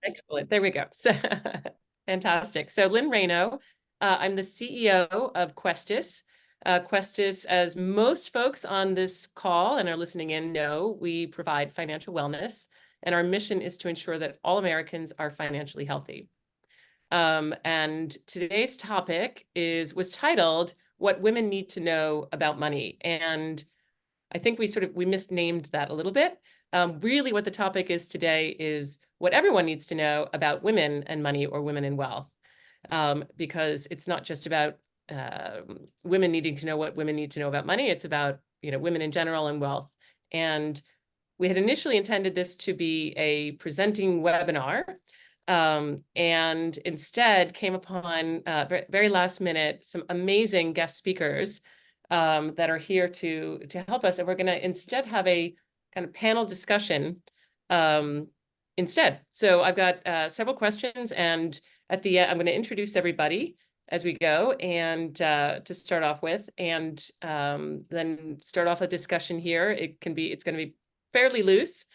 Excellent. There we go. So, fantastic. So Lynn Rayno, I'm the CEO of Questus. Questus, as most folks on this call and are listening in know, we provide financial wellness, and our mission is to ensure that all Americans are financially healthy. And today's topic was titled "What Women Need to Know About Money," and I think we misnamed that a little bit. Really what the topic is today is what everyone needs to know about women and money, or women and wealth, because it's not just about women needing to know what women need to know about money. It's about, women in general and wealth. And we had initially intended this to be a presenting webinar, and instead came upon very last minute some amazing guest speakers that are here to help us. And we're going to instead have a kind of panel discussion instead. So I've got several questions, and at the end, I'm going to introduce everybody as we go, and to start off with, and then start off a discussion here. It's going to be fairly loose.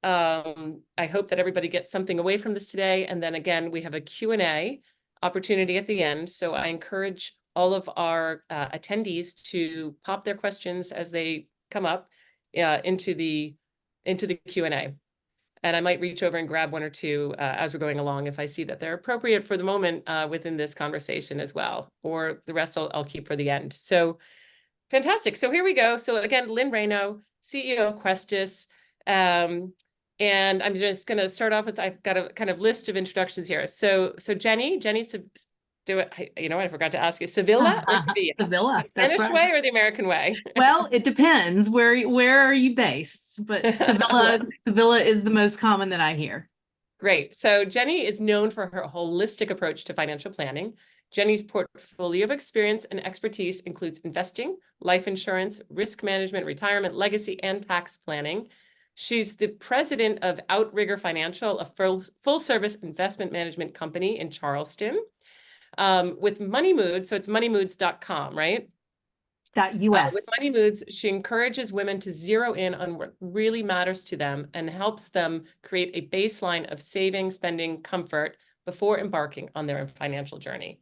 I hope that everybody gets something away from this today. And then again, we have a Q&A opportunity at the end. So I encourage all of our attendees to pop their questions as they come up into the Q&A. And I might reach over and grab one or two as we're going along if I see that they're appropriate for the moment within this conversation as well. Or the rest I'll keep for the end. So fantastic. So here we go. So again, Lynn Rayno, CEO of Questus. And I'm just going to start off with, I've got a kind of list of introductions here. So Jenny, do it. I forgot to ask you, Sevilla or Sevilla? Sevilla. The Spanish way or the American way? Well, it depends. Where are you based? But Sevilla is the most common that I hear. Great. So Jenny is known for her holistic approach to financial planning. Jenny's portfolio of experience and expertise includes investing, life insurance, risk management, retirement, legacy, and tax planning. She's the president of Outrigger Financial, a full-service investment management company in Charleston, with Moneymoods. So it's moneymoods.com, right? .us. With Moneymoods, she encourages women to zero in on what really matters to them and helps them create a baseline of saving, spending, comfort before embarking on their financial journey.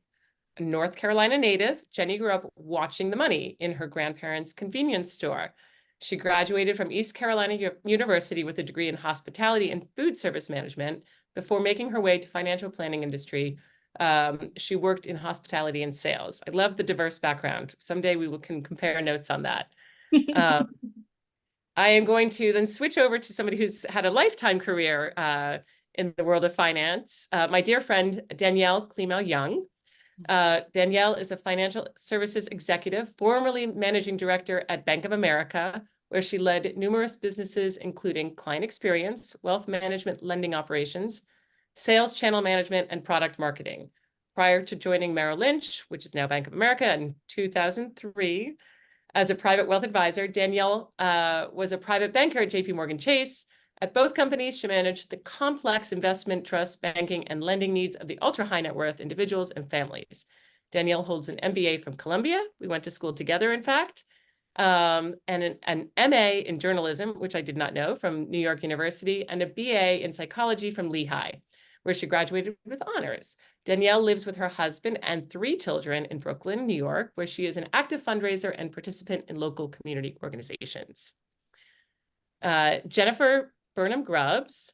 A North Carolina native, Jenny grew up watching the money in her grandparents' convenience store. She graduated from East Carolina University with a degree in hospitality and food service management before making her way to financial planning industry. She worked in hospitality and sales. I love the diverse background. Someday can compare notes on that. I am going to then switch over to somebody who's had a lifetime career in the world of finance. My dear friend, Danielle Klima-Young. Danielle is a financial services executive, formerly managing director at Bank of America, where she led numerous businesses, including client experience, wealth management, lending operations, sales channel management, and product marketing. Prior to joining Merrill Lynch, which is now Bank of America, in 2003, as a private wealth advisor, Danielle was a private banker at JP Morgan Chase. At both companies, she managed the complex investment, trust, banking, and lending needs of the ultra-high net worth individuals and families. Danielle holds an MBA from Columbia. We went to school together, in fact, and an MA in journalism, which I did not know, from New York University, and a BA in psychology from Lehigh, where she graduated with honors. Danielle lives with her husband and 3 children in Brooklyn, New York, where she is an active fundraiser and participant in local community organizations. Jennifer Burnham Grubbs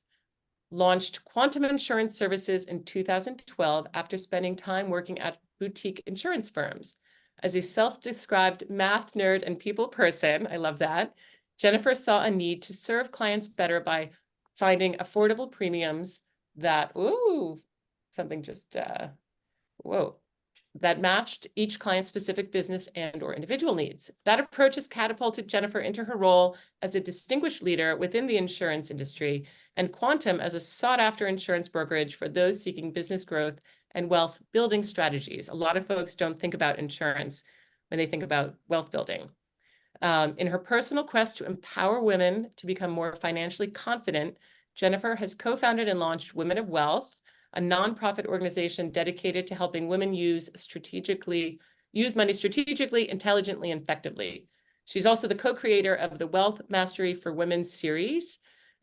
launched Quantum Insurance Services in 2012 after spending time working at boutique insurance firms. As a self-described math nerd and people person, I love that, Jennifer saw a need to serve clients better by finding affordable premiums that, that matched each client's specific business and or individual needs. That approach has catapulted Jennifer into her role as a distinguished leader within the insurance industry, and Quantum as a sought-after insurance brokerage for those seeking business growth and wealth building strategies. A lot of folks don't think about insurance when they think about wealth building. In her personal quest to empower women to become more financially confident, Jennifer has co-founded and launched Women of Wealth, a nonprofit organization dedicated to helping women use money strategically, intelligently, and effectively. She's also the co-creator of the Wealth Mastery for Women series,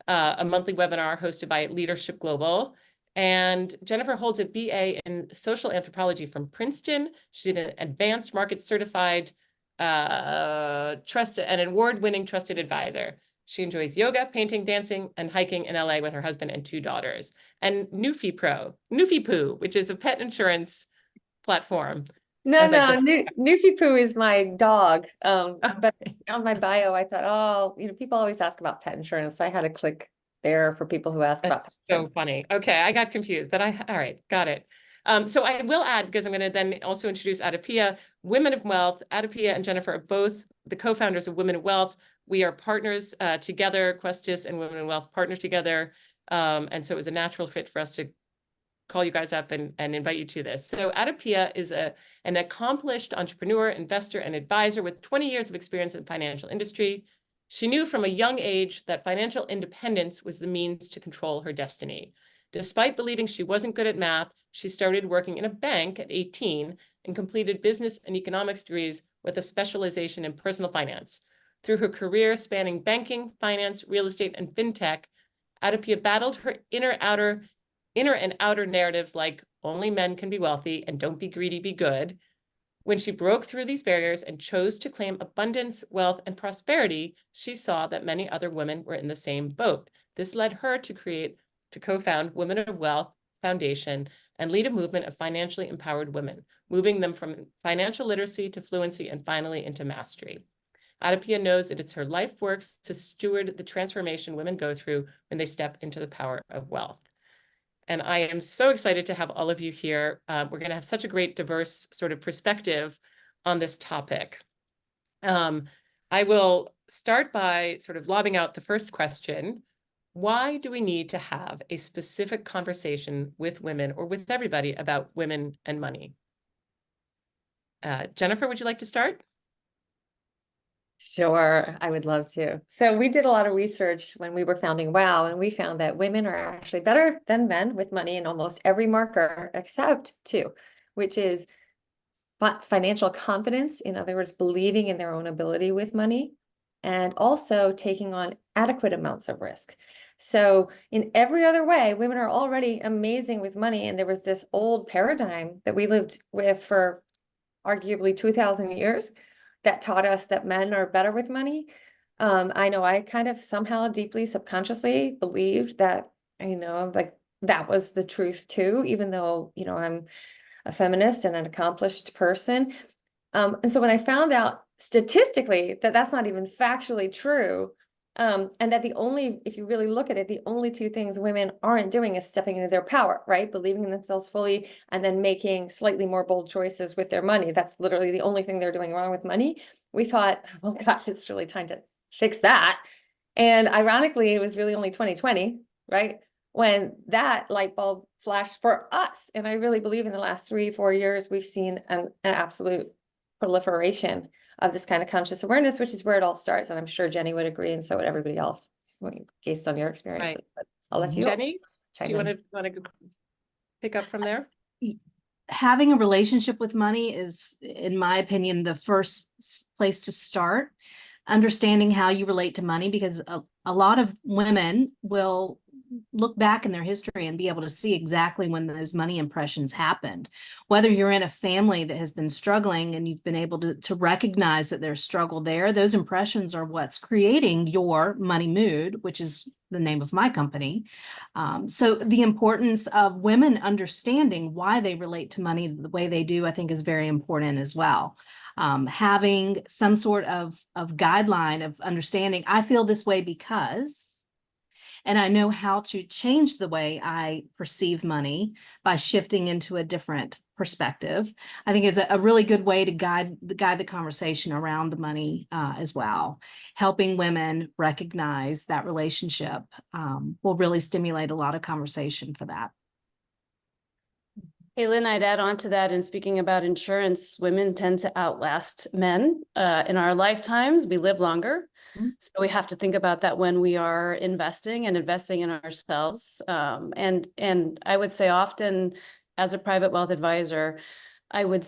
a monthly webinar hosted by Leadership Global. And Jennifer holds a BA in social anthropology from Princeton. She's an advanced market certified trusted and award-winning trusted advisor. She enjoys yoga, painting, dancing, and hiking in LA with her husband and 2 daughters. And Newfie Poo, which is a pet insurance platform. No, as I no, just- Newfie Poo is my dog. But Okay. on my bio, I thought, oh, people always ask about pet insurance. So I had to click there for people who ask about. That's so funny. Okay, I got confused, but all right, got it. So I will add, because I'm going to then also introduce Adipia, Women of Wealth. Adipia and Jennifer are both the co-founders of Women of Wealth. We are partners together. Questis and Women of Wealth partner together. And so it was a natural fit for us to call you guys up and invite you to this. So Adipia is an accomplished entrepreneur, investor, and advisor with 20 years of experience in the financial industry. She knew from a young age that financial independence was the means to control her destiny. Despite believing she wasn't good at math, she started working in a bank at 18 and completed business and economics degrees with a specialization in personal finance. Through her career spanning banking, finance, real estate, and fintech, Adipia battled her inner and outer narratives like only men can be wealthy and don't be greedy, be good. When she broke through these barriers and chose to claim abundance, wealth, and prosperity, she saw that many other women were in the same boat. This led her to co-found Women of Wealth Foundation and lead a movement of financially empowered women, moving them from financial literacy to fluency and finally into mastery. Adipia knows that it's her life work to steward the transformation women go through when they step into the power of wealth. And I am so excited to have all of you here. We're going to have such a great diverse sort of perspective on this topic. I will start by sort of lobbing out the first question. Why do we need to have a specific conversation with women or with everybody about women and money? Jennifer, would you like to start? Sure, I would love to. So we did a lot of research when we were founding WOW, and we found that women are actually better than men with money in almost every marker except 2, which is financial confidence. In other words, believing in their own ability with money, and also taking on adequate amounts of risk. So in every other way, women are already amazing with money. And there was this old paradigm that we lived with for arguably 2,000 years that taught us that men are better with money. I know I kind of somehow deeply subconsciously believed that, like that was the truth too, even though, I'm a feminist and an accomplished person. And so when I found out statistically that that's not even factually true, and that if you really look at it, the only 2 things women aren't doing is stepping into their power, right? Believing in themselves fully and then making slightly more bold choices with their money. That's literally the only thing they're doing wrong with money. We thought, well, gosh, it's really time to fix that. And ironically, it was really only 2020, right? When that light bulb flashed for us. And I really believe in the last 3-4 years, we've seen an absolute proliferation of this kind of conscious awareness, which is where it all starts. And I'm sure Jenny would agree, and so would everybody else, based on your experience. Right. But I'll let you Jenny, do chime you in. want to pick up from there? Having a relationship with money is, in my opinion, the first place to start. Understanding how you relate to money, because a lot of women will look back in their history and be able to see exactly when those money impressions happened. Whether you're in a family that has been struggling and you've been able to recognize that there's struggle there, those impressions are what's creating your money mood, which is the name of my company. So the importance of women understanding why they relate to money the way they do, I think, is very important as well. Having some sort of guideline of understanding, I feel this way because, and I know how to change the way I perceive money by shifting into a different perspective. I think it's a really good way to guide the conversation around the money as well. Helping women recognize that relationship will really stimulate a lot of conversation for that. Hey, Lynn, I'd add on to that. In speaking about insurance, women tend to outlast men in our lifetimes. We live longer. Mm-hmm. So we have to think about that when we are investing in ourselves. And I would say often as a private wealth advisor, I would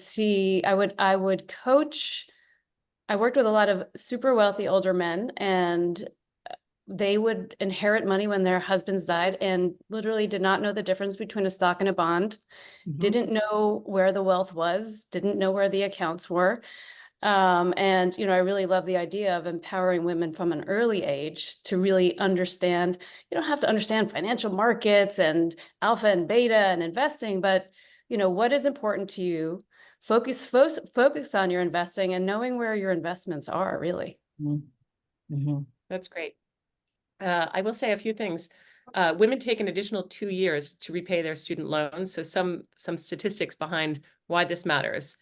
coach. I worked with a lot of super wealthy older men, and they would inherit money when their husbands died and literally did not know the difference between a stock and a bond, didn't know where the wealth was, didn't know where the accounts were. And, I really love the idea of empowering women from an early age to really understand. You don't have to understand financial markets and alpha and beta and investing, but, what is important to you? Focus on your investing and knowing where your investments are, really. That's great. I will say a few things. Women take an additional 2 years to repay their student loans. So some statistics behind why this matters.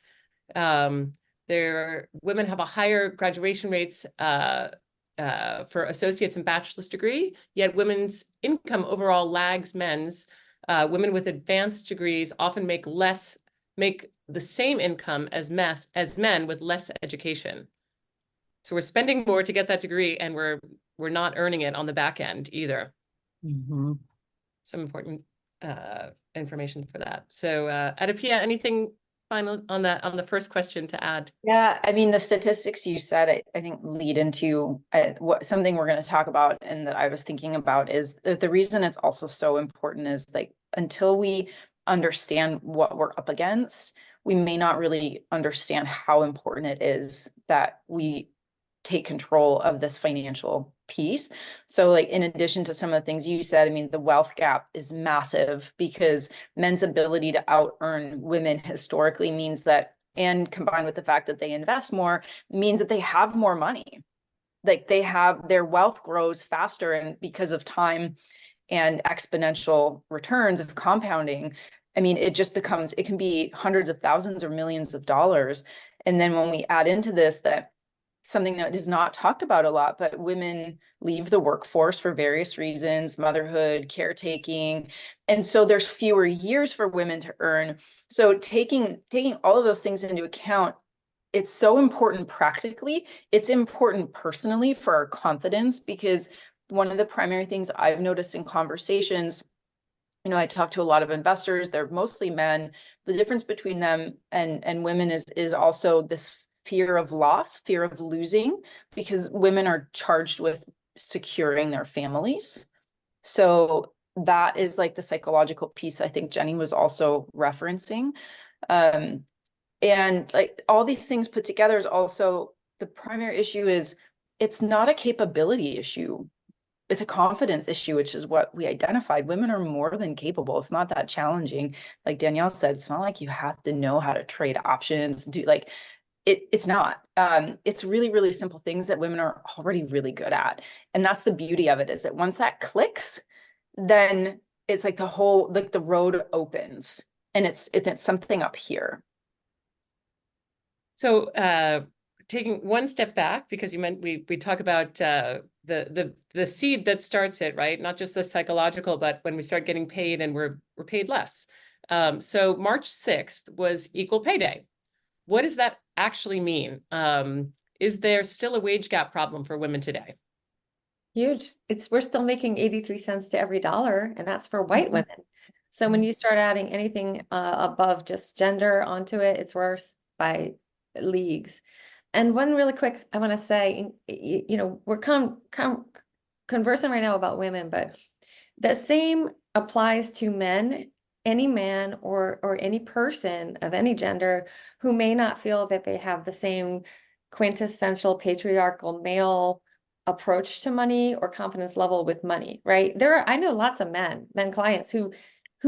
Women have a higher graduation rates for associates and bachelor's degree, yet women's income overall lags men's. Women with advanced degrees often make the same income as men with less education. So we're spending more to get that degree, and we're not earning it on the back end either. Some important information for that. So Adipia, anything final on the first question to add? Yeah, I mean, the statistics you said, I think lead into something we're going to talk about, and that I was thinking about is that the reason it's also so important is, like, until we understand what we're up against, we may not really understand how important it is that we take control of this financial piece. So, like, in addition to some of the things you said, I mean, the wealth gap is massive because men's ability to out earn women historically means that, and combined with the fact that they invest more, means that they have more money. Like, their wealth grows faster, and because of time and exponential returns of compounding, I mean, it can be hundreds of thousands or millions of dollars. And then when we add into this that something that is not talked about a lot, but women leave the workforce for various reasons, motherhood, caretaking. And so there's fewer years for women to earn. So taking all of those things into account, it's so important practically. It's important personally for our confidence, because one of the primary things I've noticed in conversations, I talk to a lot of investors, they're mostly men. The difference between them and women is also this fear of loss, fear of losing, because women are charged with securing their families. So that is like the psychological piece I think Jenny was also referencing. And like all these things put together is also the primary issue is it's not a capability issue. It's a confidence issue, which is what we identified. Women are more than capable. It's not that challenging. Like Danielle said, it's not like you have to know how to trade options, it's not. It's really, really simple things that women are already really good at. And that's the beauty of it, is that once that clicks, then it's like the road opens, and it's something up here. So taking one step back, because you meant we talk about the seed that starts it, right? Not just the psychological, but when we start getting paid and we're paid less. So March 6th was Equal Pay Day. What does that actually mean? Is there still a wage gap problem for women today? Huge. We're still making 83 cents to every dollar, and that's for white women. So when you start adding anything above just gender onto it, it's worse by leagues. And one really quick, I want to say, we're conversing right now about women, but the same applies to men. Any man or any person of any gender who may not feel that they have the same quintessential patriarchal male approach to money or confidence level with money, right? I know lots of men clients who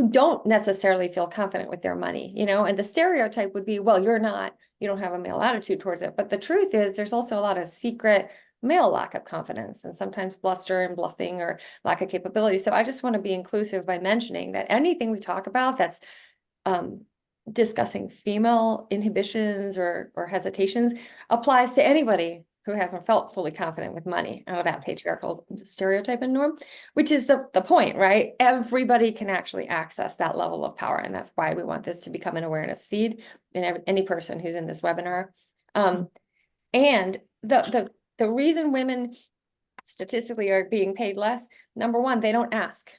don't necessarily feel confident with their money, and the stereotype would be, well, you don't have a male attitude towards it. But the truth is there's also a lot of secret male lack of confidence, and sometimes bluster and bluffing or lack of capability. So I just want to be inclusive by mentioning that anything we talk about that's discussing female inhibitions or hesitations applies to anybody who hasn't felt fully confident with money out of that patriarchal stereotype and norm, which is the point, right? Everybody can actually access that level of power. And that's why we want this to become an awareness seed in any person who's in this webinar. And the reason women statistically are being paid less, number one, they don't ask.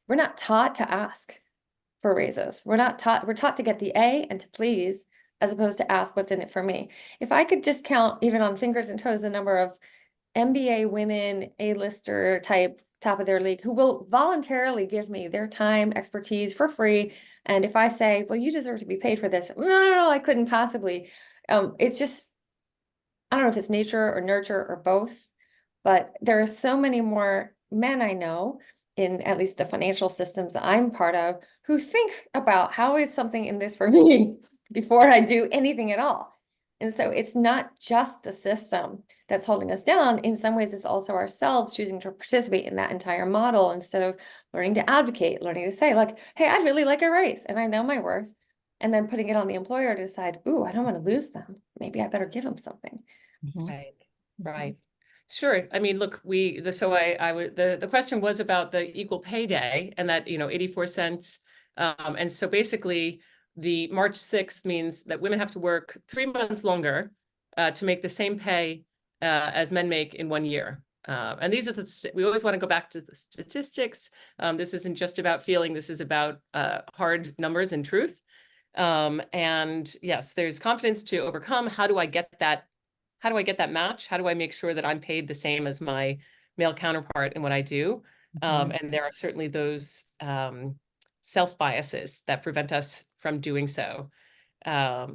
We're not taught to ask for raises. We're taught to get the A and to please, as opposed to ask what's in it for me. If I could just count even on fingers and toes the number of MBA women, A-lister type, top of their league, who will voluntarily give me their time, expertise for free. And if I say, well, you deserve to be paid for this, no, I couldn't possibly. It's just, I don't know if it's nature or nurture or both, but there are so many more men I know in at least the financial systems I'm part of who think about how is something in this for me before I do anything at all. And so it's not just the system that's holding us down. In some ways, it's also ourselves choosing to participate in that entire model instead of learning to advocate, learning to say, like, hey, I'd really like a raise and I know my worth. And then putting it on the employer to decide, ooh, I don't want to lose them. Maybe I better give them something. Right, right. Sure. I mean, look, the question was about the equal pay day and that, 84 cents. And so basically the March 6th means that women have to work 3 months longer to make the same pay as men make in 1 year. And these are we always want to go back to the statistics. This isn't just about feeling, this is about hard numbers and truth. And yes, there's confidence to overcome. How do I get that? How do I get that match? How do I make sure that I'm paid the same as my male counterpart in what I do? And there are certainly those self-biases that prevent us from doing so. I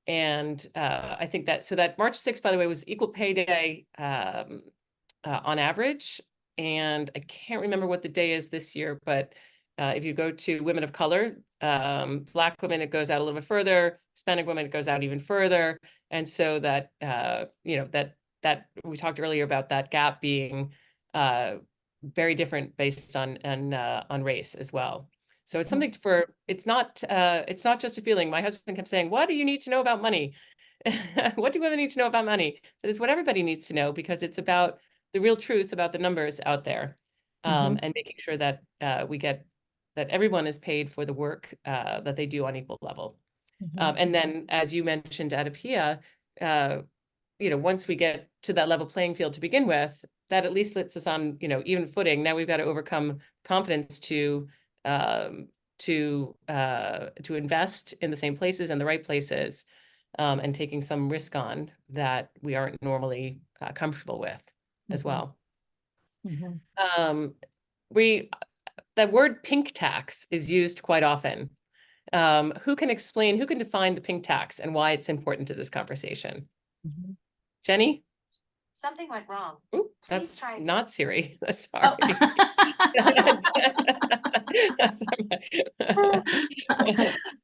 think that March 6th, by the way, was Equal Pay Day on average. And I can't remember what the day is this year, but if you go to women of color, Black women, it goes out a little bit further. Hispanic women, it goes out even further. And so that, that we talked earlier about that gap being very different based on race as well. So it's something it's not just a feeling. My husband kept saying, what do you need to know about money? What do women need to know about money? That is what everybody needs to know, because it's about the real truth about the numbers out there, and making sure that that everyone is paid for the work that they do on equal level. And then, as you mentioned, Adipia, once we get to that level playing field to begin with, that at least lets us on, even footing. Now we've got to overcome confidence to invest in the same places and the right places, and taking some risk on that we aren't normally comfortable with as well. The word pink tax is used quite often. Who can define the pink tax and why it's important to this conversation? Jenny? Something went wrong. Ooh, Please that's try again. not Siri. Sorry.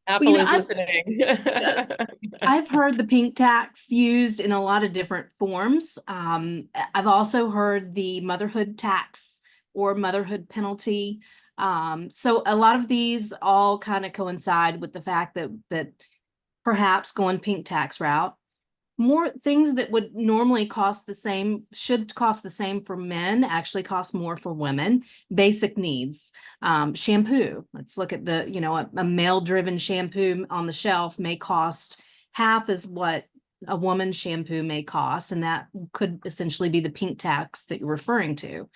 Apple is listening. I've heard the pink tax used in a lot of different forms. I've also heard the motherhood tax or motherhood penalty. So a lot of these all kind of coincide with the fact that perhaps going pink tax route, more things that would normally cost the same, should cost the same for men, actually cost more for women. Basic needs, shampoo. Let's look at a male-driven shampoo on the shelf may cost half as what a woman's shampoo may cost, and that could essentially be the pink tax that you're referring to.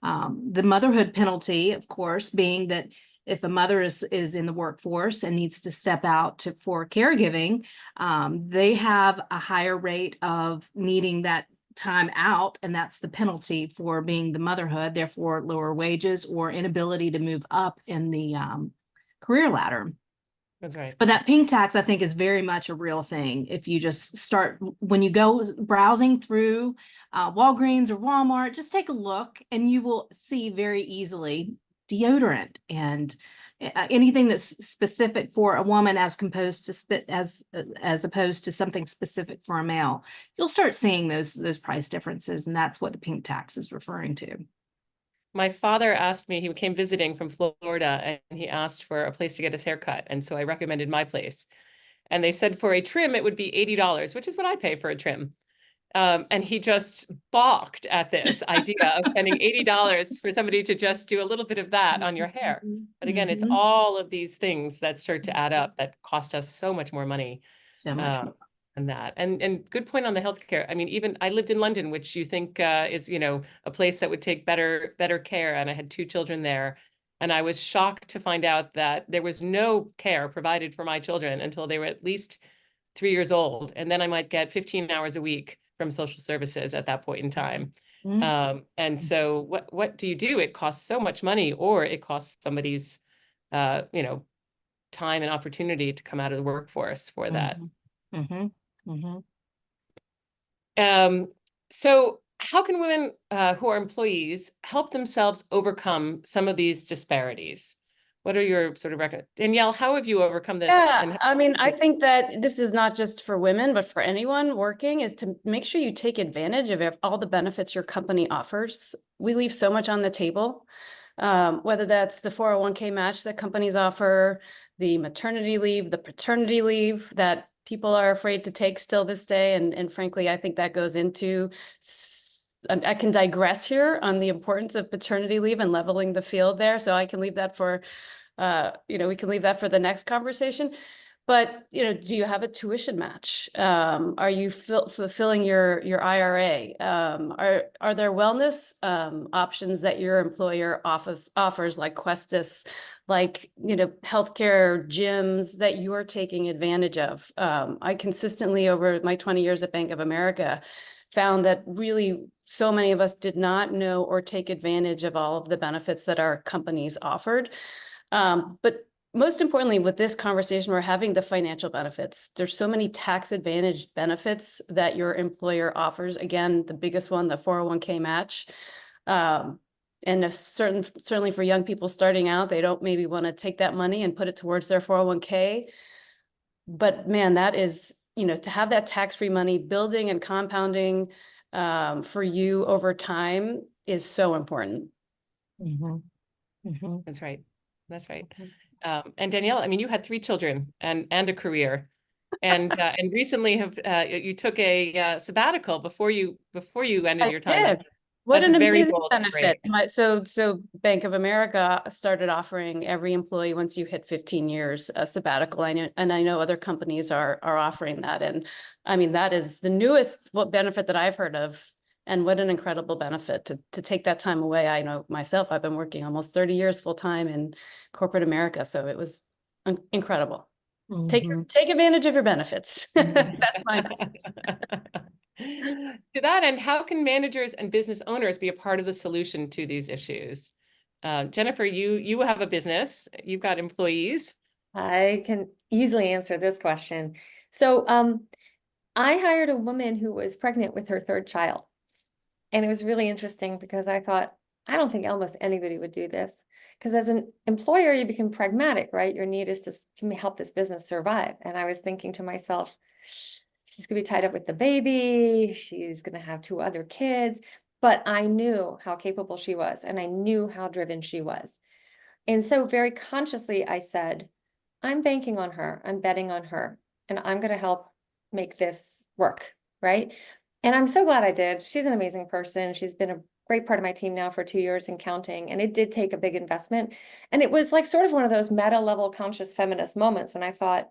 The motherhood penalty, of course, being that if a mother is in the workforce and needs to step out for caregiving, they have a higher rate of needing that time out, and that's the penalty for being the motherhood, therefore lower wages or inability to move up in the career ladder. That's right. But that pink tax, I think, is very much a real thing. If you just start, when you go browsing through Walgreens or Walmart, just take a look and you will see very easily deodorant and anything that's specific for a woman as opposed to something specific for a male. You'll start seeing those price differences, and that's what the pink tax is referring to. My father asked me, he came visiting from Florida, and he asked for a place to get his hair cut. And so I recommended my place. And they said for a trim, it would be $80, which is what I pay for a trim. And he just balked at this idea of spending $80 for somebody to just do a little bit of that on your hair. But again, it's all of these things that start to add up that cost us so much more money. So much more. And that, and good point on the healthcare. I mean, even I lived in London, which you think is, a place that would take better care. And I had 2 children there. And I was shocked to find out that there was no care provided for my children until they were at least 3 years old. And then I might get 15 hours a week from social services at that point in time. And so what do you do? It costs so much money, or it costs somebody's, you know, time and opportunity to come out of the workforce for that. Mhm. Mhm. So how can women who are employees help themselves overcome some of these disparities? What are your sort of Danielle, how have you overcome this? Yeah, I mean, I think that this is not just for women, but for anyone working, is to make sure you take advantage of all the benefits your company offers. We leave so much on the table, whether that's the 401k match that companies offer, the maternity leave, the paternity leave that people are afraid to take still this day. And frankly, I think that goes into, I can digress here on the importance of paternity leave and leveling the field there. So I can leave that for we can leave that for the next conversation. But, do you have a tuition match? Are you fulfilling your IRA? Are there wellness options that your employer offers, like Questus, like, healthcare gyms that you're taking advantage of? I consistently, over my 20 years at Bank of America, found that really so many of us did not know or take advantage of all of the benefits that our companies offered. But most importantly, with this conversation, we're having the financial benefits. There's so many tax advantaged benefits that your employer offers. Again, the biggest one, the 401k match. And certainly for young people starting out, they don't maybe want to take that money and put it towards their 401k. But man, that is, to have that tax-free money building and compounding for you over time is so important. Mhm. Mhm. That's right. That's right. And Danielle, I mean, you had 3 children and a career, and recently you took a sabbatical before you ended I your time. did. What That's an very amazing bold and benefit. brave. So Bank of America started offering every employee, once you hit 15 years, a sabbatical. And I know other companies are offering that. And I mean, that is the newest benefit that I've heard of. And what an incredible benefit to take that time away. I know myself, I've been working almost 30 years full time in corporate America. So it was incredible. Mhm. Take advantage of your benefits. That's my message. To that end, how can managers and business owners be a part of the solution to these issues? Jennifer, you have a business, you've got employees. I can easily answer this question. So, I hired a woman who was pregnant with her 3rd child. And it was really interesting because I thought, I don't think almost anybody would do this. Because as an employer, you become pragmatic, right? Your need is to can we help this business survive. And I was thinking to myself, she's going to be tied up with the baby. She's going to have 2 other kids. But I knew how capable she was, and I knew how driven she was. And so very consciously, I said, I'm banking on her. I'm betting on her, and I'm going to help make this work, right? And I'm so glad I did. She's an amazing person. She's been a great part of my team now for 2 years and counting. And it did take a big investment. And it was like sort of one of those meta level conscious feminist moments when I thought,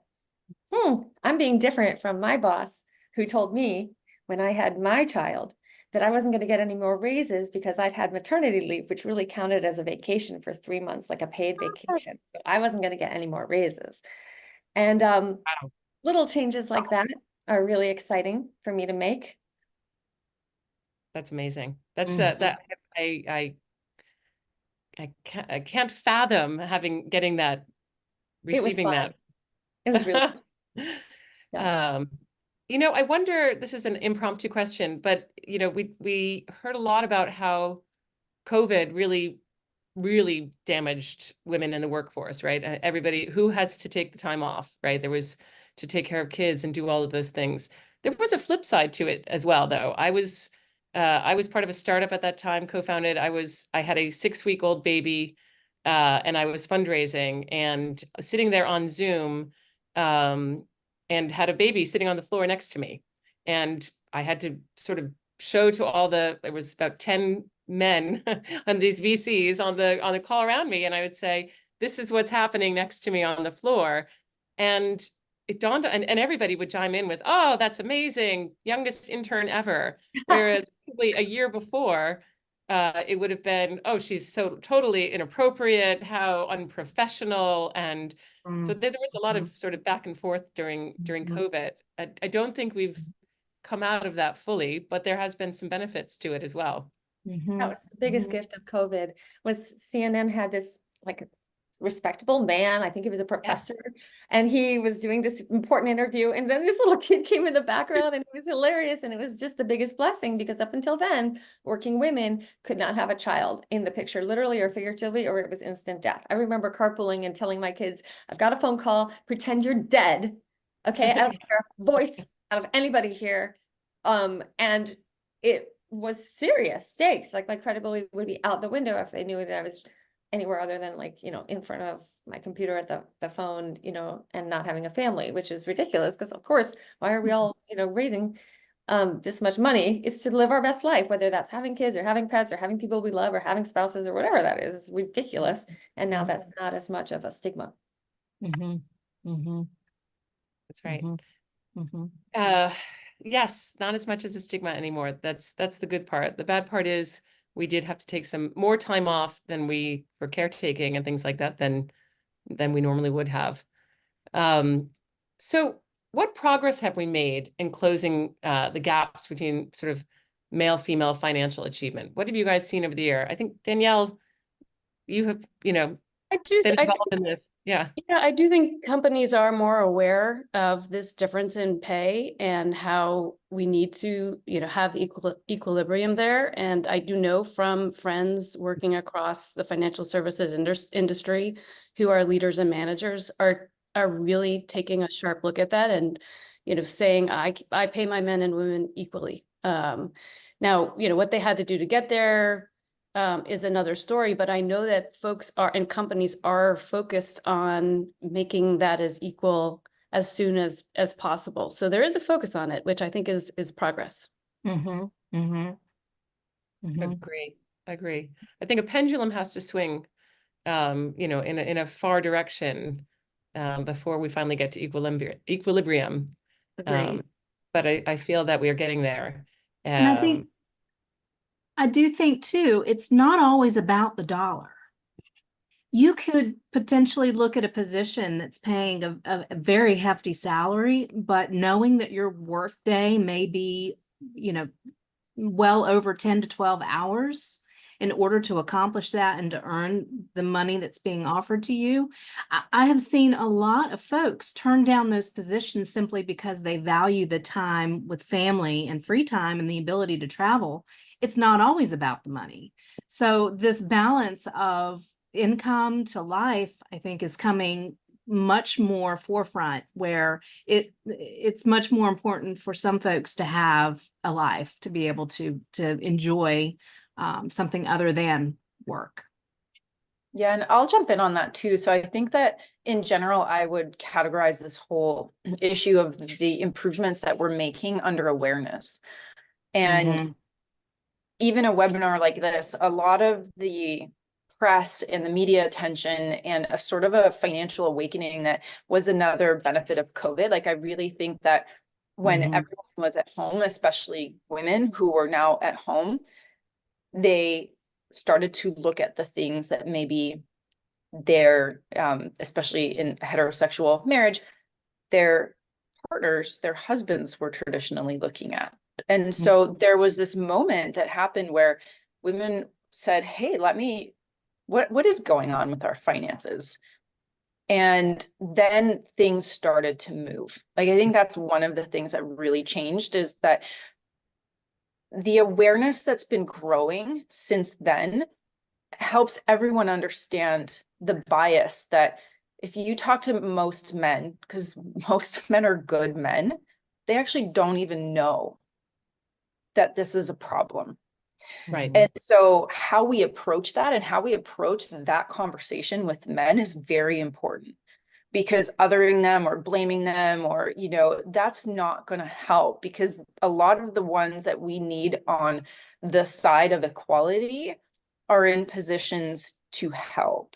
I'm being different from my boss, who told me when I had my child that I wasn't going to get any more raises because I'd had maternity leave, which really counted as a vacation for 3 months, like a paid vacation. So I wasn't going to get any more raises. And little changes like that are really exciting for me to make. That's amazing. That's Mhm. that I can't fathom getting that, It was receiving fun. that. It was really yeah. I wonder, this is an impromptu question, but we heard a lot about how COVID really, really damaged women in the workforce, right? Everybody who has to take the time off, right? There was to take care of kids and do all of those things. There was a flip side to it as well, though. I was part of a startup at that time, co-founded. I had a 6-week-old baby, and I was fundraising and sitting there on Zoom, and had a baby sitting on the floor next to me. And I had to sort of show to there was about 10 men and these VCs on the call around me. And I would say, this is what's happening next to me on the floor. And it dawned, and everybody would chime in with, oh, that's amazing, youngest intern ever. Whereas a year before, it would have been, oh, she's so totally inappropriate, how unprofessional. And so there was a lot of sort of back and forth during COVID. I don't think we've come out of that fully, but there has been some benefits to it as well. Mhm. That was the biggest Mhm. gift of COVID, was CNN had this like respectable man, I think he was a professor, and he was doing this important interview, and then this little kid came in the background, and it was hilarious, and it was just the biggest blessing, because up until then, working women could not have a child in the picture, literally or figuratively, or it was instant death. I remember carpooling and telling my kids, I've got a phone call, pretend you're dead, okay? I don't hear a voice out of anybody here. And it was serious stakes. Like my credibility would be out the window if they knew that I was anywhere other than like, in front of my computer at the phone, and not having a family, which is ridiculous. Because of course, why are we all, raising this much money? It's to live our best life, whether that's having kids or having pets or having people we love or having spouses or whatever that is. It's ridiculous. And now that's not as much of a stigma. Mhm. Mhm. That's right. Mhm. Mhm. Yes, not as much as a stigma anymore. That's the good part. The bad part is we did have to take some more time off than we for caretaking and things like that than we normally would have. So what progress have we made in closing the gaps between sort of male-female financial achievement? What have you guys seen over the year? I think Danielle, you have, I do, been I involved in this. Yeah. Yeah, I do think companies are more aware of this difference in pay and how we need to, have the equilibrium there. And I do know from friends working across the financial services industry who are leaders and managers are really taking a sharp look at that and, saying I pay my men and women equally. Now, what they had to do to get there is another story, but I know that folks are and companies are focused on making that as equal as soon as possible. So there is a focus on it, which I think is progress. Mhm. Mhm. Mhm. Agree. I think a pendulum has to swing, in a far direction, before we finally get to equilibrium. Agreed. But I feel that we are getting there. And I do think too, it's not always about the dollar. You could potentially look at a position that's paying a very hefty salary, but knowing that your work day may be, well over 10 to 12 hours in order to accomplish that and to earn the money that's being offered to you. I have seen a lot of folks turn down those positions simply because they value the time with family and free time and the ability to travel. It's not always about the money. So this balance of income to life, I think, is coming much more forefront, where it's much more important for some folks to have a life, to be able to enjoy something other than work. Yeah, and I'll jump in on that too. So I think that in general, I would categorize this whole issue of the improvements that we're making under awareness. And Mhm. even a webinar like this, a lot of the press and the media attention and a sort of a financial awakening that was another benefit of COVID. Like I really think that when Mhm. everyone was at home, especially women who were now at home, they started to look at the things that maybe their, especially in heterosexual marriage, their partners, their husbands were traditionally looking at. And so there was this moment that happened where women said, hey, what is going on with our finances? And then things started to move. Like, I think that's one of the things that really changed, is that the awareness that's been growing since then helps everyone understand the bias that if you talk to most men, because most men are good men, they actually don't even know that this is a problem. Right. And so how we approach that and how we approach that conversation with men is very important, because othering them or blaming them or, that's not going to help, because a lot of the ones that we need on the side of equality are in positions to help.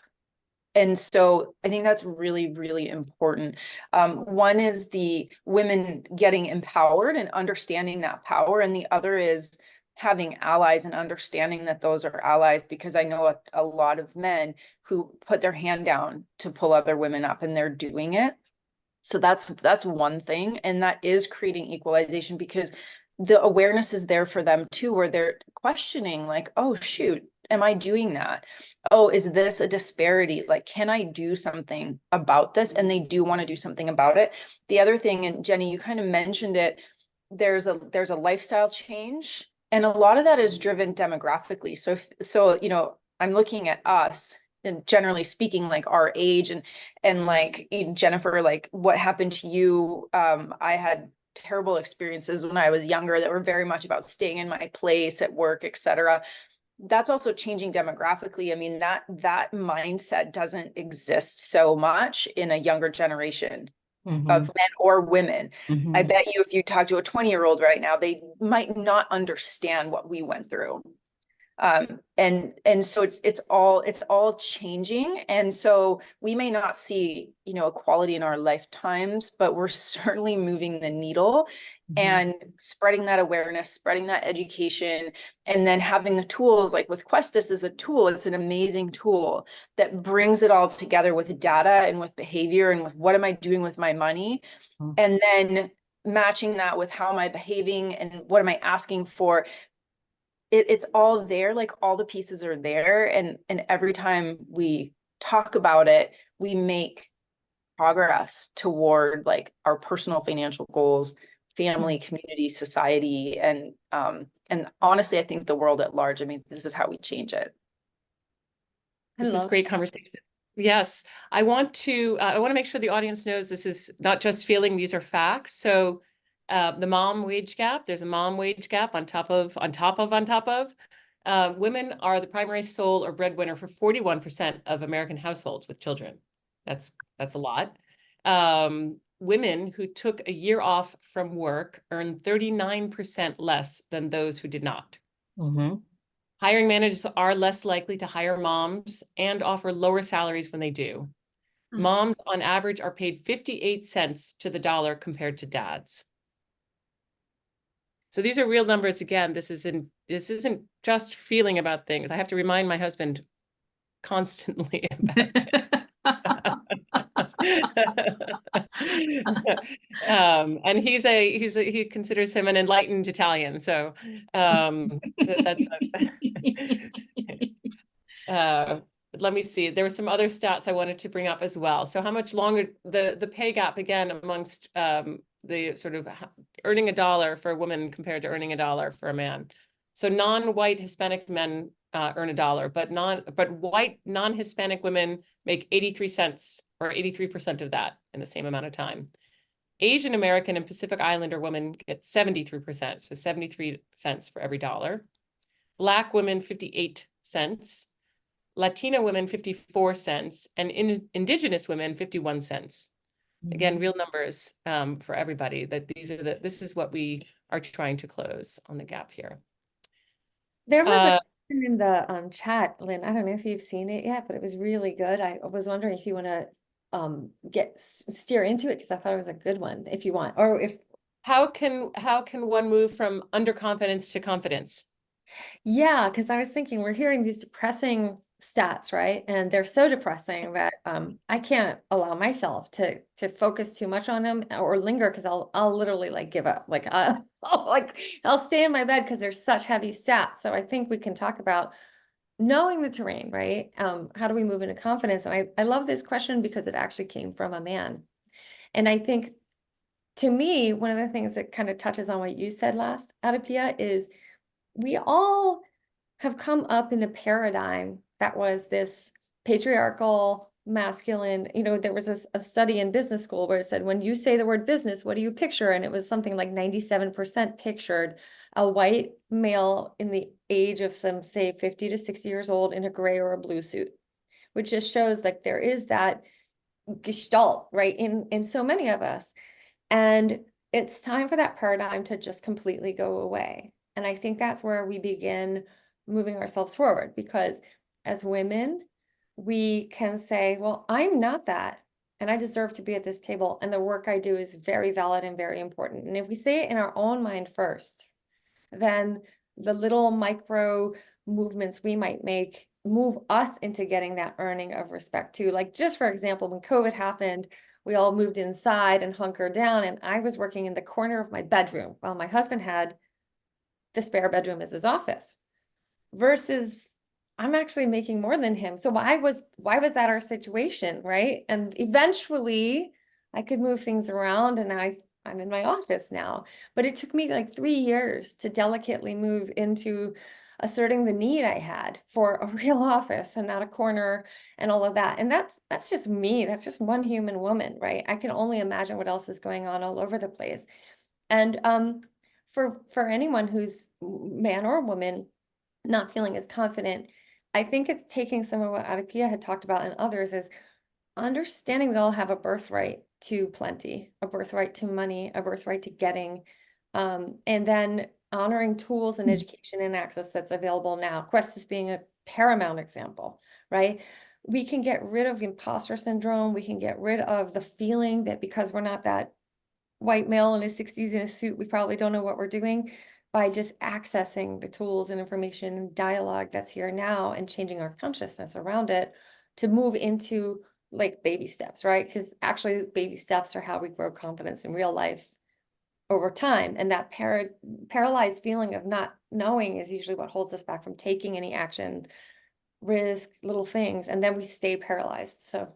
And so I think that's really, really important. One is the women getting empowered and understanding that power. And the other is having allies and understanding that those are allies, because I know a lot of men who put their hand down to pull other women up, and they're doing it. So that's one thing. And that is creating equalization, because the awareness is there for them too, where they're questioning like, oh, shoot, am I doing that? Oh, is this a disparity? Like, can I do something about this? And they do want to do something about it. The other thing, and Jenny, you kind of mentioned it, there's a lifestyle change, and a lot of that is driven demographically. So you know, I'm looking at us, and generally speaking, like our age, and like Jennifer, like what happened to you? I had terrible experiences when I was younger that were very much about staying in my place at work, etc. That's also changing demographically. I mean, that mindset doesn't exist so much in a younger generation of men or women. I bet you if you talk to a 20-year-old right now, they might not understand what we went through. And so it's all changing. And so we may not see, you know, equality in our lifetimes, but we're certainly moving the needle and spreading that awareness, spreading that education, and then having the tools like with Questus is a tool. It's an amazing tool that brings it all together with data and with behavior and with what am I doing with my money? And then matching that with how am I behaving and what am I asking for? It's all there, like all the pieces are there. And every time we talk about it, we make progress toward like our personal financial goals, family, community, society, and honestly, I think the world at large. I mean, this is how we change it. This is great conversation. Yes, I want to make sure the audience knows this is not just feeling, these are facts. So the mom wage gap, there's a mom wage gap on top of. Women are the primary sole or breadwinner for 41% of American households with children. That's a lot. Women who took a year off from work earn 39% less than those who did not. Hiring managers are less likely to hire moms and offer lower salaries when they do. Moms on average are paid 58 cents to the dollar compared to dads. So these are real numbers. Again, this isn't just feeling about things. I have to remind my husband constantly about and he considers him an enlightened Italian. So that's let me see. There were some other stats I wanted to bring up as well. So how much longer the pay gap again amongst the sort of earning $1 for a woman compared to earning $1 for a man. So non-white Hispanic men earn $1, but white non-Hispanic women make 83 cents or 83% of that in the same amount of time. Asian American and Pacific Islander women get 73%, so 73 cents for every dollar. Black women, 58 cents. Latina women, 54 cents, and indigenous women, 51 cents. Again, real numbers for everybody. That this is what we are trying to close on the gap here. There was a question in the chat, Lynn. I don't know if you've seen it yet, but it was really good. I was wondering if you want to steer into it because I thought it was a good one. If you want, or if how can one move from underconfidence to confidence? Yeah, because I was thinking we're hearing these depressing stats, right? And they're so depressing that I can't allow myself to focus too much on them or linger because I'll literally like give up. Like I'll stay in my bed because there's such heavy stats. So I think we can talk about knowing the terrain, right? How do we move into confidence? And I love this question because it actually came from a man. And I think to me, one of the things that kind of touches on what you said last, Adipia, is we all have come up in a paradigm that was this patriarchal, masculine, there was a study in business school where it said, when you say the word business, what do you picture? And it was something like 97% pictured a white male in the age of some, say, 50 to 60 years old in a gray or a blue suit, which just shows like there is that gestalt, right, in so many of us. And it's time for that paradigm to just completely go away. And I think that's where we begin moving ourselves forward, because as women, we can say, well, I'm not that, and I deserve to be at this table, and the work I do is very valid and very important. And if we say it in our own mind first, then the little micro movements we might make move us into getting that earning of respect too. Like just for example, when COVID happened, we all moved inside and hunkered down, and I was working in the corner of my bedroom while my husband had the spare bedroom is his office versus I'm actually making more than him. So why was that our situation, right? And eventually I could move things around and I'm in my office now. But it took me like 3 years to delicately move into asserting the need I had for a real office and not a corner and all of that. And that's just me. That's just one human woman, right? I can only imagine what else is going on all over the place. And for anyone who's man or woman not feeling as confident, I think it's taking some of what Adipia had talked about and others is understanding we all have a birthright to plenty, a birthright to money, a birthright to getting, and then honoring tools and education and access that's available now. Questis being a paramount example, right? We can get rid of imposter syndrome. We can get rid of the feeling that because we're not that white male in his 60s in a suit, we probably don't know what we're doing, by just accessing the tools and information and dialogue that's here now and changing our consciousness around it to move into like baby steps, right? Because actually baby steps are how we grow confidence in real life over time. And that paralyzed feeling of not knowing is usually what holds us back from taking any action, risk, little things, and then we stay paralyzed. So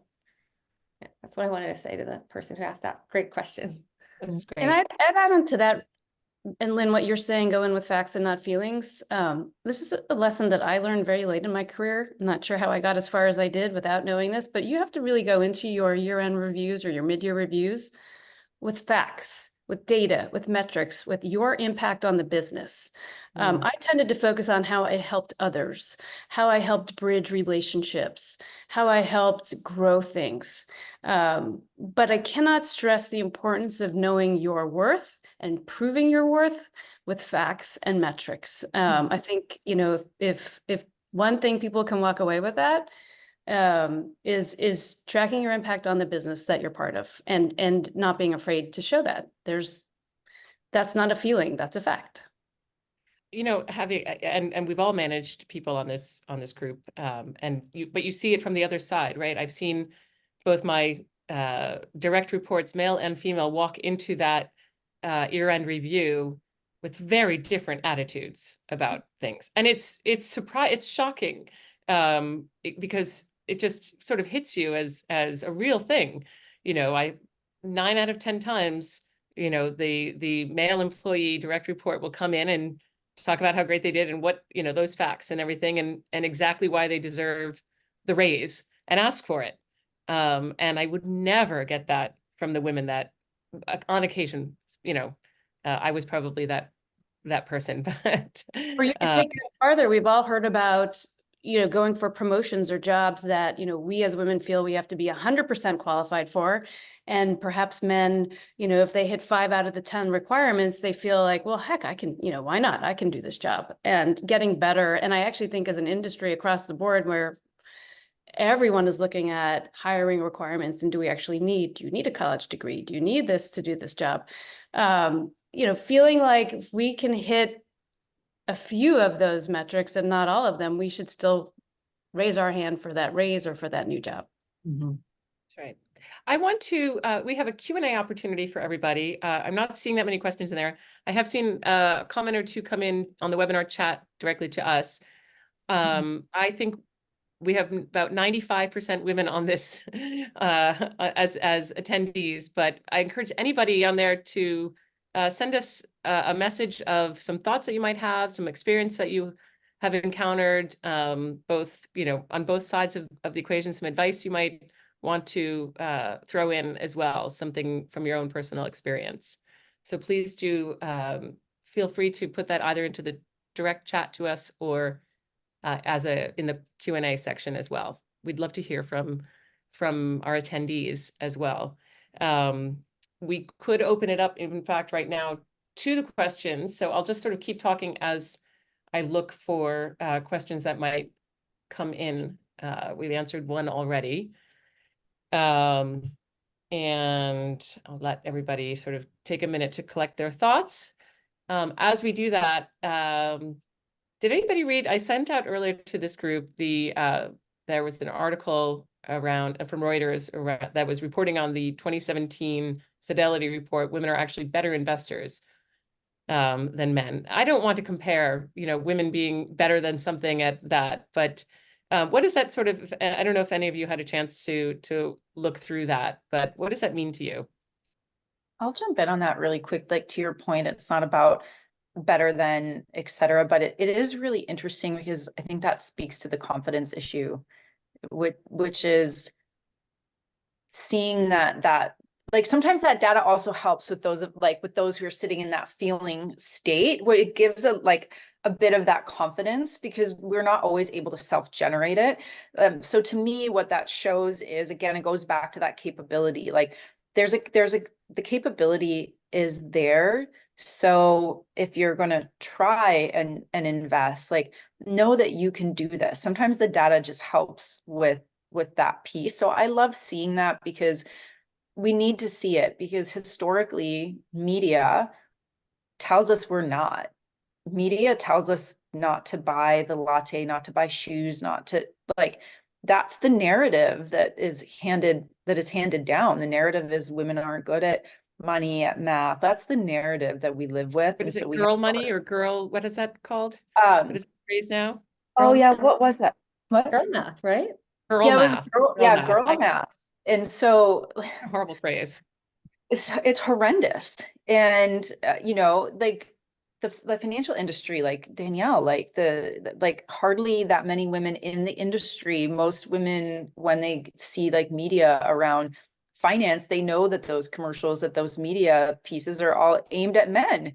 yeah, that's what I wanted to say to the person who asked that great question. That's great. And I'd add on to that, and Lynn, what you're saying, go in with facts and not feelings. This is a lesson that I learned very late in my career. I'm not sure how I got as far as I did without knowing this, but you have to really go into your year-end reviews or your mid-year reviews with facts, with data, with metrics, with your impact on the business. I tended to focus on how I helped others, how I helped bridge relationships, how I helped grow things. But I cannot stress the importance of knowing your worth and proving your worth with facts and metrics. I think, you know, if one thing people can walk away with that is tracking your impact on the business that you're part of and not being afraid to show that. That's not a feeling, that's a fact. You know, having and we've all managed people on this group, but you see it from the other side, right? I've seen both my direct reports, male and female, walk into that year-end review with very different attitudes about things, and it's shocking because it just sort of hits you as a real thing. You know, 9 out of 10 times, you know, the male employee direct report will come in and talk about how great they did and what, you know, those facts and everything and exactly why they deserve the raise and ask for it. And I would never get that from the women that on occasion, you know, I was probably that person, but Or you could take it farther. We've all heard about, you know, going for promotions or jobs that, you know, we as women feel we have to be 100% qualified for. And perhaps men, you know, if they hit 5 out of the 10 requirements, they feel like, well, heck, I can, you know, why not? I can do this job, and getting better. And I actually think as an industry across the board where everyone is looking at hiring requirements and do you need a college degree? Do you need this to do this job? You know, feeling like if we can hit a few of those metrics and not all of them, we should still raise our hand for that raise or for that new job. That's right. I want to, we have a Q&A opportunity for everybody. I'm not seeing that many questions in there. I have seen a comment or two come in on the webinar chat directly to us. I think we have about 95% women on this as attendees, but I encourage anybody on there to send us a message of some thoughts that you might have, some experience that you have encountered, both, you know, on both sides of the equation, some advice you might want to throw in as well, something from your own personal experience. So please do feel free to put that either into the direct chat to us or in the Q&A section as well. We'd love to hear from our attendees as well. We could open it up, in fact, right now to the questions. So I'll just sort of keep talking as I look for questions that might come in. We've answered one already. And I'll let everybody sort of take a minute to collect their thoughts. As we do that, did anybody read? I sent out earlier to this group there was an article around from Reuters that was reporting on the 2017 Fidelity report. Women are actually better investors. than men. I don't want to compare, women being better than something at that, but what does that sort of, I don't know if any of you had a chance to look through that, but what does that mean to you? I'll jump in on that really quick. Like, to your point, it's not about better than, et cetera, but it is really interesting because I think that speaks to the confidence issue, which is seeing that like sometimes that data also helps with those who are sitting in that feeling state, where it gives a bit of that confidence, because we're not always able to self-generate it. So to me, what that shows is, again, it goes back to that capability. Like the capability is there. So if you're going to try and invest, like, know that you can do this. Sometimes the data just helps with that piece. So I love seeing that, because we need to see it, because historically media tells us we're not. Media tells us not to buy the latte, not to buy shoes, not to, like, that's the narrative that is handed down. The narrative is women aren't good at money, at math. That's the narrative that we live with. What And is it, so we girl money or girl, what is that called? have, What is the phrase now? oh Girl yeah, math. what was that? What? Girl math, right? Girl Yeah, it was math. girl math. And so A horrible phrase. it's horrendous. And like the financial industry, like Danielle, like hardly that many women in the industry. Most women, when they see like media around finance, they know that those commercials, that those media pieces are all aimed at men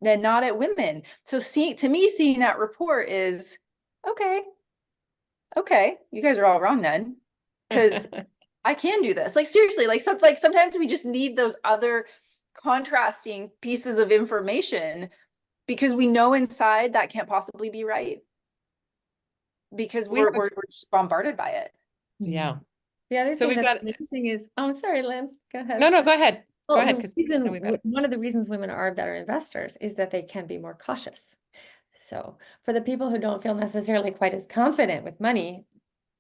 and not at women. So to me, seeing that report is okay, you guys are all wrong then, because I can do this. Like, seriously, like sometimes we just need those other contrasting pieces of information, because we know inside that can't possibly be right, because we're just bombarded by it. Yeah. The other So thing we've that's got, amazing is, oh, sorry, Lynn, go ahead. no, go ahead. Go Well, ahead. the 'Cause reason, then we've got- one of the reasons women are better investors is that they can be more cautious. So for the people who don't feel necessarily quite as confident with money,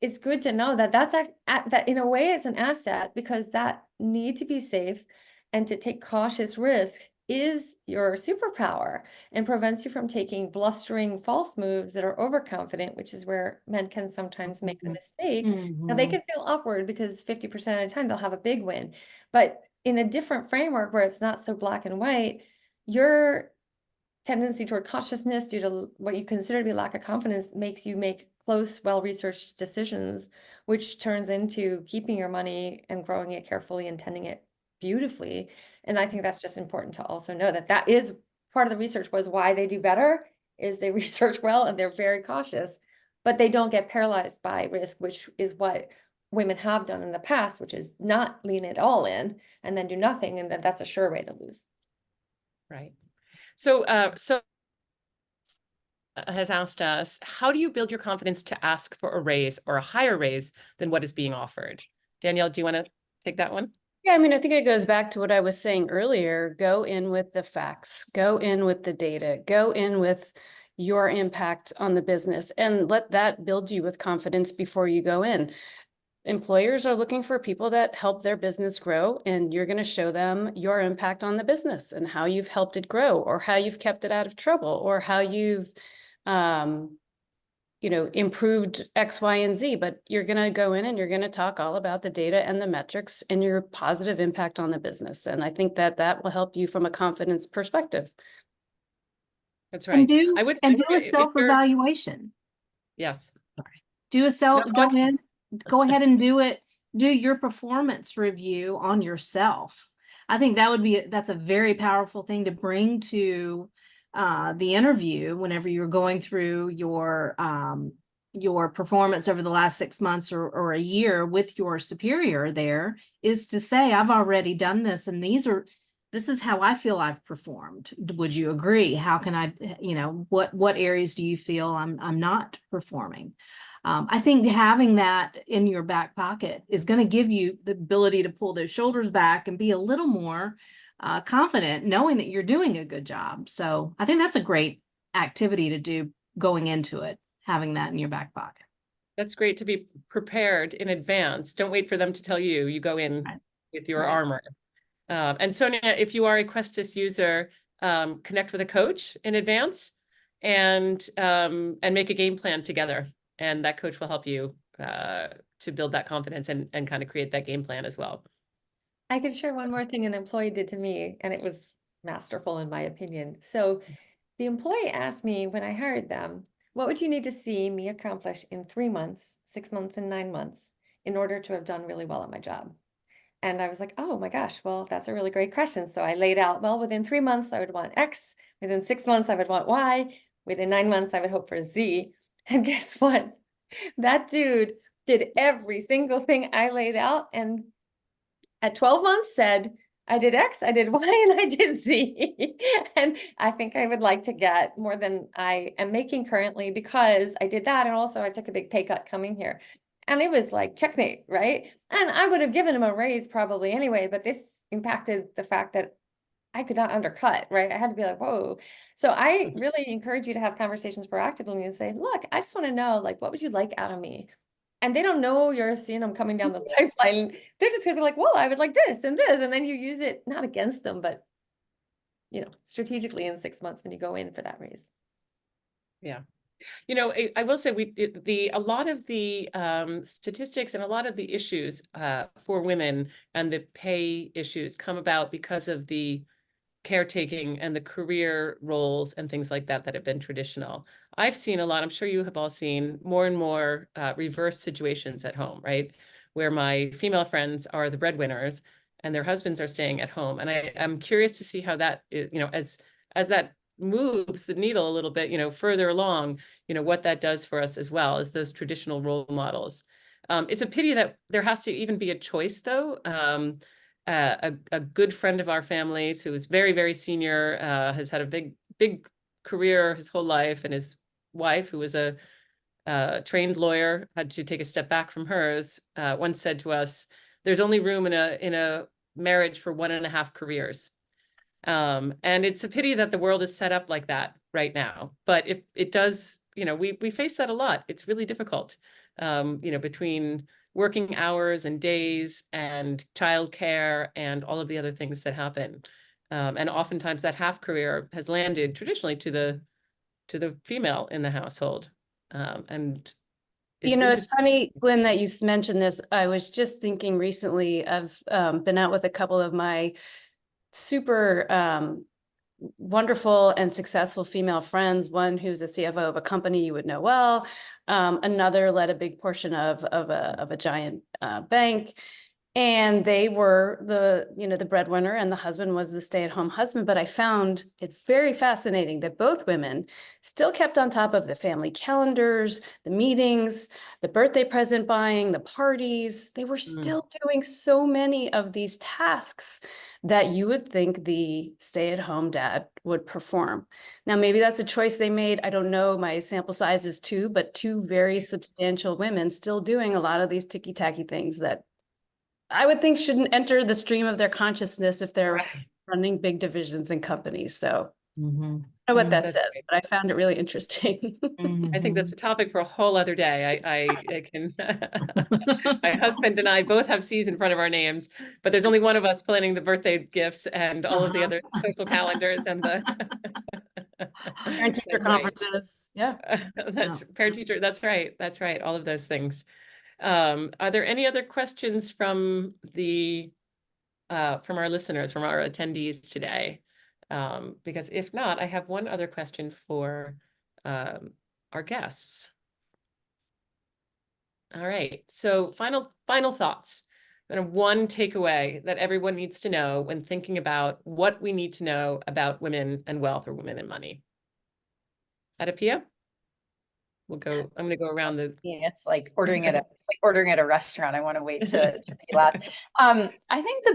it's good to know that that in a way it's an asset, because that need to be safe and to take cautious risk is your superpower, and prevents you from taking blustering false moves that are overconfident, which is where men can sometimes make the mistake. Now they can feel upward because 50% of the time they'll have a big win, but in a different framework where it's not so black and white, your tendency toward cautiousness due to what you consider to be lack of confidence makes you make close, well-researched decisions, which turns into keeping your money and growing it carefully and tending it beautifully. And I think that's just important to also know that that is part of the research, was why they do better is they research well and they're very cautious, but they don't get paralyzed by risk, which is what women have done in the past, which is not lean it all in and then do nothing. And then that's a sure way to lose. Right. So, has asked us, how do you build your confidence to ask for a raise or a higher raise than what is being offered? Danielle, do you want to take that one? Yeah, I mean, I think it goes back to what I was saying earlier. Go in with the facts, go in with the data, go in with your impact on the business, and let that build you with confidence before you go in. Employers are looking for people that help their business grow, and you're going to show them your impact on the business and how you've helped it grow, or how you've kept it out of trouble, or how you've improved X, Y, and Z, but you're going to go in and you're going to talk all about the data and the metrics and your positive impact on the business. And I think that will help you from a confidence perspective. That's right. And do I would and do say a if you're- self-evaluation. Yes. Do a No, go ahead and do your performance review on yourself. I think that's a very powerful thing to bring to the interview whenever you're going through your performance over the last 6 months or a year with your superior there, is to say, I've already done this, and this is how I feel I've performed. Would you agree? How can I, what areas do you feel I'm not performing? I think having that in your back pocket is going to give you the ability to pull those shoulders back and be a little more confident, knowing that you're doing a good job. So I think that's a great activity to do going into it, having that in your back pocket. That's great to be prepared in advance. Don't wait for them to tell you. You go in Right. with your Right. armor. And Sonia, if you are a Questis user, connect with a coach in advance and make a game plan together. And that coach will help you to build that confidence and kind of create that game plan as well. I can share one more thing an employee did to me, and it was masterful in my opinion. So the employee asked me when I hired them, what would you need to see me accomplish in 3 months, 6 months, and 9 months in order to have done really well at my job? And I was like, oh my gosh, well, that's a really great question. So I laid out, well, within 3 months, I would want X. Within 6 months, I would want Y. Within 9 months, I would hope for Z. And guess what? That dude did every single thing I laid out. And at 12 months said, I did X, I did Y, and I did Z. And I think I would like to get more than I am making currently because I did that. And also I took a big pay cut coming here. And it was like checkmate, right? And I would have given him a raise probably anyway, but this impacted the fact that I could not undercut, right? I had to be like, whoa. So I really encourage you to have conversations proactively and say, look, I just want to know, like, what would you like out of me? And they don't know you're seeing them coming down the pipeline. They're just gonna be like, well, I would like this and this. And then you use it not against them, but strategically in 6 months when you go in for that raise. Yeah. I will say a lot of the statistics and a lot of the issues for women and the pay issues come about because of the caretaking and the career roles and things like that have been traditional. I've seen a lot, I'm sure you have all seen more and more reverse situations at home, right? Where my female friends are the breadwinners and their husbands are staying at home. And I'm curious to see how that, as that moves the needle a little bit, further along, what that does for us as well as those traditional role models. It's a pity that there has to even be a choice though. A good friend of our family's who is very, very senior, has had a big career his whole life, and his wife, who was a trained lawyer, had to take a step back from hers, once said to us, there's only room in a marriage for 1.5 careers. And it's a pity that the world is set up like that right now. But if it does, we face that a lot. It's really difficult, between working hours and days and childcare and all of the other things that happen. And oftentimes that half career has landed traditionally to the female in the household. And it's funny, Lynn, that you mentioned this. I was just thinking recently, I've been out with a couple of my super wonderful and successful female friends, one who's a CFO of a company you would know well, another led a big portion of a giant bank. And they were the breadwinner, and the husband was the stay-at-home husband. But I found it very fascinating that both women still kept on top of the family calendars, the meetings, the birthday present buying, the parties. They were still doing so many of these tasks that you would think the stay-at-home dad would perform. Now, maybe that's a choice they made. I don't know. My sample size is 2, but 2 very substantial women still doing a lot of these ticky-tacky things that I would think shouldn't enter the stream of their consciousness if they're running big divisions in companies. So I don't know what that says, but I found it really interesting. I think that's a topic for a whole other day. I can, my husband and I both have C's in front of our names, but there's only one of us planning the birthday gifts and all of the other social calendars and the Parent-teacher conferences. Yeah. That's parent-teacher. That's right. That's right. All of those things. Are there any other questions from our listeners, from our attendees today? Because if not, I have one other question for our guests. All right. So final thoughts. Kind of one takeaway that everyone needs to know when thinking about what we need to know about women and wealth, or women and money. Adapia? I'm going to go around the. Yeah, it's like ordering at a restaurant. I want to wait to be last. I think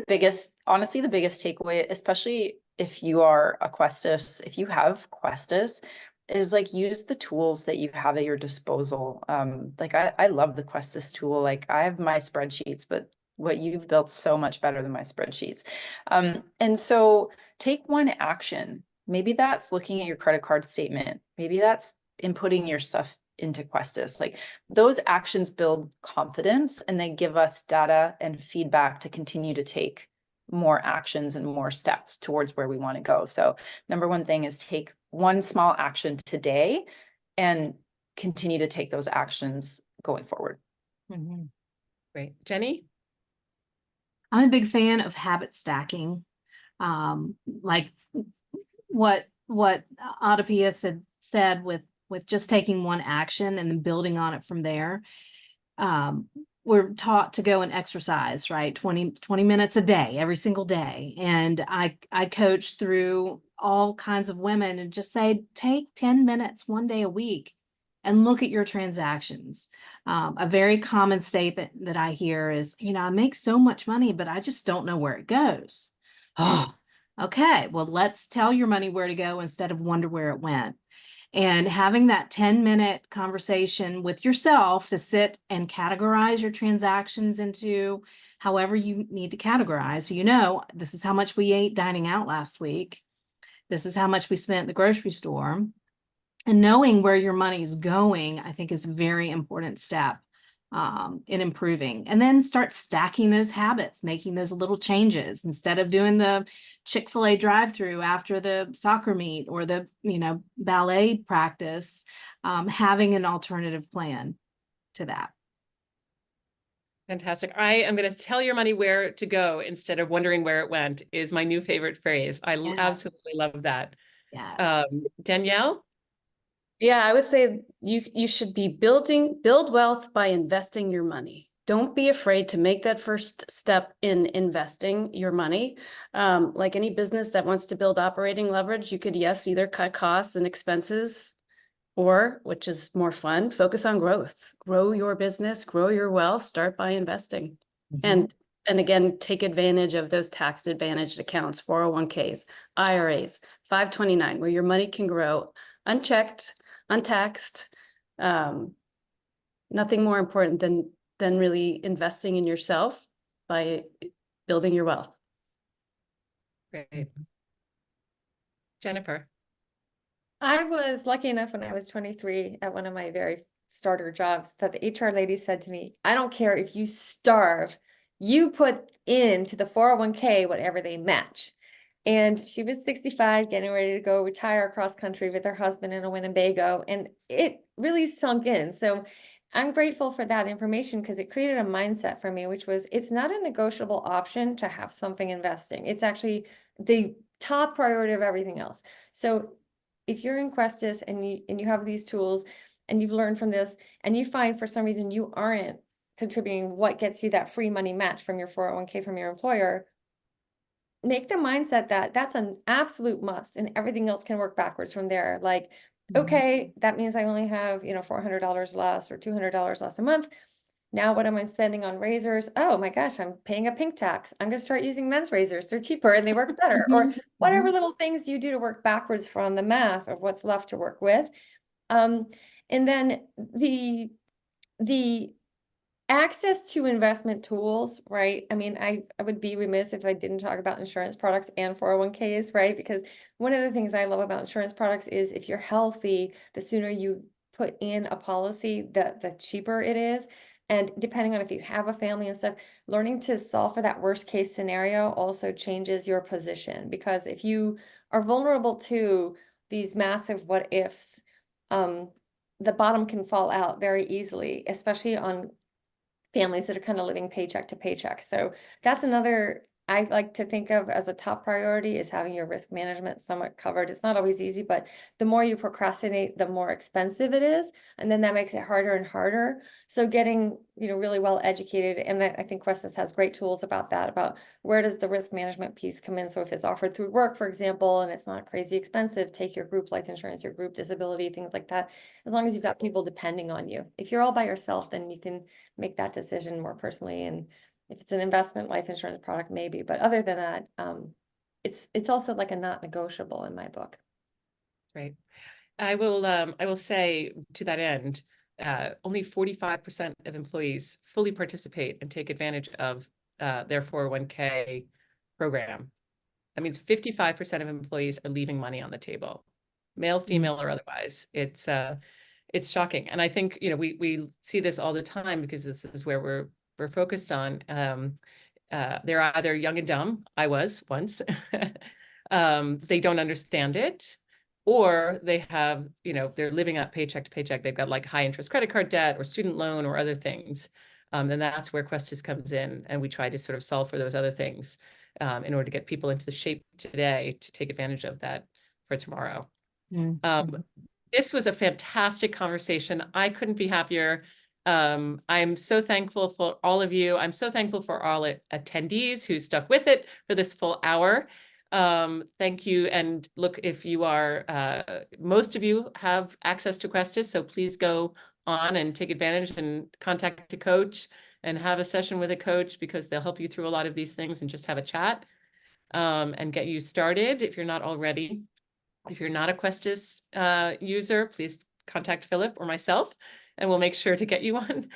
honestly, the biggest takeaway, especially if you are a Questis, if you have Questis, is like use the tools that you have at your disposal. Like I love the Questis tool. Like I have my spreadsheets, but what you've built so much better than my spreadsheets. And so take one action. Maybe that's looking at your credit card statement. Maybe that's inputting your stuff into Questis. Like those actions build confidence and they give us data and feedback to continue to take more actions and more steps towards where we want to go. So number one thing is take one small action today and continue to take those actions going forward. Great. Jenny? I'm a big fan of habit stacking. Like what Otopius had said with just taking one action and then building on it from there. We're taught to go and exercise, right? 20 minutes a day, every single day. And I coach through all kinds of women and just say, take 10 minutes one day a week and look at your transactions. A very common statement that I hear is, I make so much money, but I just don't know where it goes. Oh, okay. Well, let's tell your money where to go instead of wonder where it went. And having that 10-minute conversation with yourself to sit and categorize your transactions into however you need to categorize. So, this is how much we ate dining out last week. This is how much we spent at the grocery store. And knowing where your money's going, I think, is a very important step in improving. And then start stacking those habits, making those little changes. Instead of doing the Chick-fil-A drive-through after the soccer meet or the ballet practice, having an alternative plan to that. Fantastic. I am going to tell your money where to go instead of wondering where it went is my new favorite phrase. I Yes. absolutely love that. Yes. Danielle? Yeah, I would say you should be build wealth by investing your money. Don't be afraid to make that first step in investing your money. Like any business that wants to build operating leverage, you could, yes, either cut costs and expenses, or, which is more fun, focus on growth. Grow your business, grow your wealth, start by investing. And again, take advantage of those tax advantaged accounts, 401ks, IRAs, 529, where your money can grow unchecked, untaxed. Nothing more important than really investing in yourself by building your wealth. Great. Jennifer? I was lucky enough when I was 23 at one of my very starter jobs that the HR lady said to me, I don't care if you starve, you put into the 401k whatever they match. And she was 65, getting ready to go retire across country with her husband in a Winnebago. And it really sunk in. So I'm grateful for that information because it created a mindset for me, which was it's not a negotiable option to have something investing. It's actually the top priority of everything else. So if you're in Questis and you have these tools and you've learned from this and you find for some reason you aren't contributing what gets you that free money match from your 401k from your employer, make the mindset that that's an absolute must and everything else can work backwards from there. Like, okay, that means I only have, $400 less or $200 less a month. Now what am I spending on razors? Oh my gosh, I'm paying a pink tax. I'm going to start using men's razors. They're cheaper and they work better. Or whatever little things you do to work backwards from the math of what's left to work with. And then the access to investment tools, right? I mean, I would be remiss if I didn't talk about insurance products and 401ks, right? Because one of the things I love about insurance products is if you're healthy, the sooner you put in a policy, the cheaper it is. And depending on if you have a family and stuff, learning to solve for that worst case scenario also changes your position. Because if you are vulnerable to these massive what ifs, the bottom can fall out very easily, especially on families that are kind of living paycheck to paycheck. So that's another I like to think of as a top priority is having your risk management somewhat covered. It's not always easy, but the more you procrastinate, the more expensive it is. And then that makes it harder and harder. So getting, really well educated. And I think Questis has great tools about that, about where does the risk management piece come in? So if it's offered through work, for example, and it's not crazy expensive, take your group life insurance, your group disability, things like that, as long as you've got people depending on you. If you're all by yourself, then you can make that decision more personally. And if it's an investment life insurance product, maybe, but other than that, it's also like a not negotiable in my book. Right. I will say to that end, only 45% of employees fully participate and take advantage of their 401k program. That means 55% of employees are leaving money on the table, male, female, or otherwise. It's shocking. And I think, we see this all the time because this is where we're focused on. they're either young and dumb, I was once, they don't understand it, or they have, they're living up paycheck to paycheck. They've got like high interest credit card debt or student loan or other things. And that's where Questis comes in. And we try to sort of solve for those other things in order to get people into the shape today to take advantage of that for tomorrow. This was a fantastic conversation. I couldn't be happier. I'm so thankful for all of you. I'm so thankful for all attendees who stuck with it for this full hour. Thank you. And look, if you are, most of you have access to Questis, so please go on and take advantage and contact a coach and have a session with a coach, because they'll help you through a lot of these things, and just have a chat and get you started if you're not already. If you're not a Questis user, please contact Philip or myself, and we'll make sure to get you one.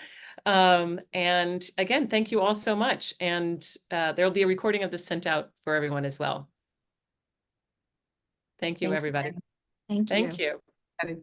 And again, thank you all so much. And there'll be a recording of this sent out for everyone as well. Thank you, Thanks everybody. again. Thank you. Thank you.